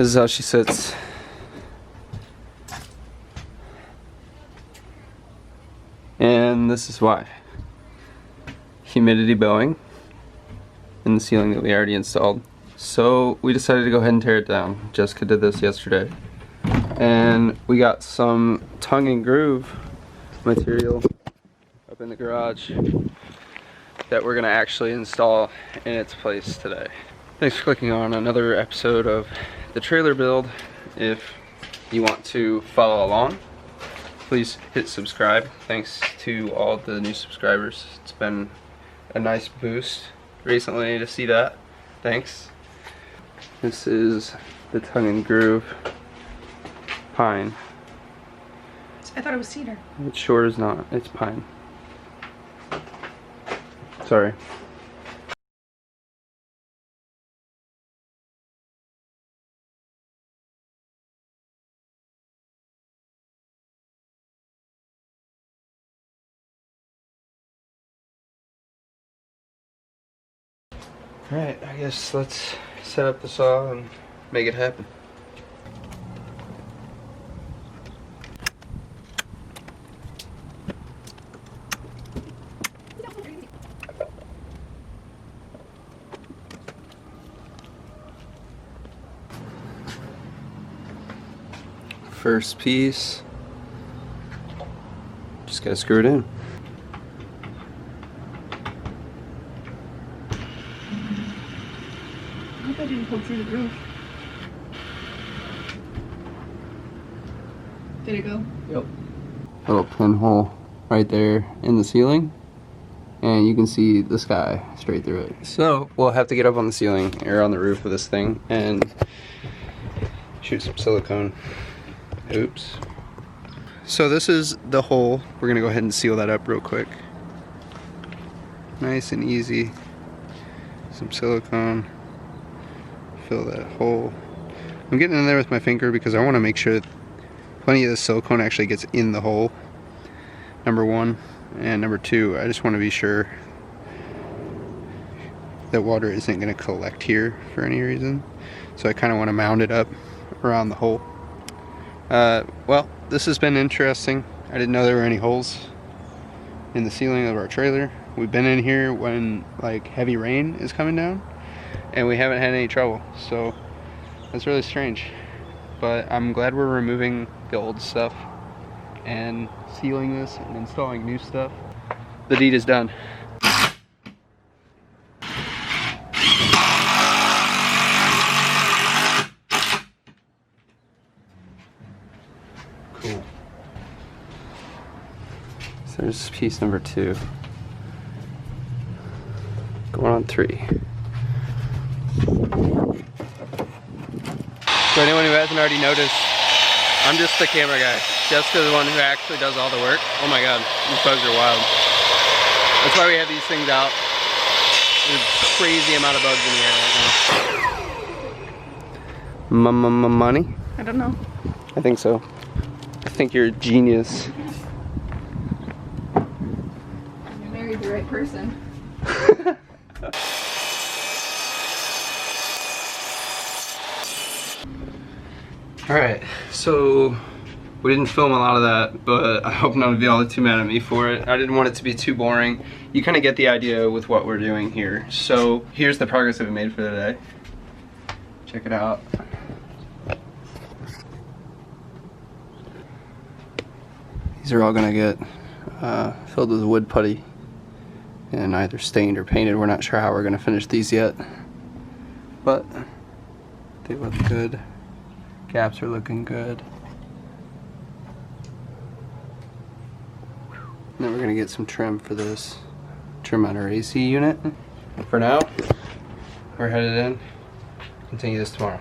This is how she sits. And this is why. Humidity bowing in the ceiling that we already installed. So we decided to go ahead and tear it down. Jessica did this yesterday. And we got some tongue and groove material up in the garage that we're gonna actually install in its place today. Thanks for clicking on another episode of the trailer build. If you want to follow along, please hit subscribe. Thanks to all the new subscribers. It's been a nice boost recently to see that. Thanks. This is the tongue and groove pine. I thought it was cedar. It sure is not. It's pine. Sorry. Alright, I guess let's set up the saw and make it happen. First piece, just gotta screw it in. I hope I didn't poke through the roof. Did it go? Yep. A little pinhole right there in the ceiling, and you can see the sky straight through it. So we'll have to get up on the ceiling or on the roof of this thing and shoot some silicone. Oops. So this is the hole. We're gonna go ahead and seal that up real quick. Nice and easy. Some silicone. Fill that hole. I'm getting in there with my finger because I want to make sure that plenty of the silicone actually gets in the hole. Number one. And number two, I just want to be sure that water isn't going to collect here for any reason. So I kind of want to mound it up around the hole. Well, this has been interesting. I didn't know there were any holes in the ceiling of our trailer. We've been in here when like heavy rain is coming down and we haven't had any trouble, so that's really strange. But I'm glad we're removing the old stuff and sealing this and installing new stuff. The deed is done. Cool. So there's piece number 2. Going on 3. For anyone who hasn't already noticed, I'm just the camera guy. Jessica's the one who actually does all the work. Oh my god, these bugs are wild. That's why we have these things out. There's a crazy amount of bugs in the air right now. Money? I don't know. I think so. I think you're a genius. You married the right person. Alright, so we didn't film a lot of that, but I hope none of y'all are too mad at me for it. I didn't want it to be too boring. You kind of get the idea with what we're doing here. So here's the progress that we made for today. Check it out. These are all gonna get filled with wood putty and either stained or painted. We're not sure how we're gonna finish these yet, but they look good. Gaps are looking good. Then we're gonna get some trim for this. Trim on our AC unit. For now, we're headed in. Continue this tomorrow.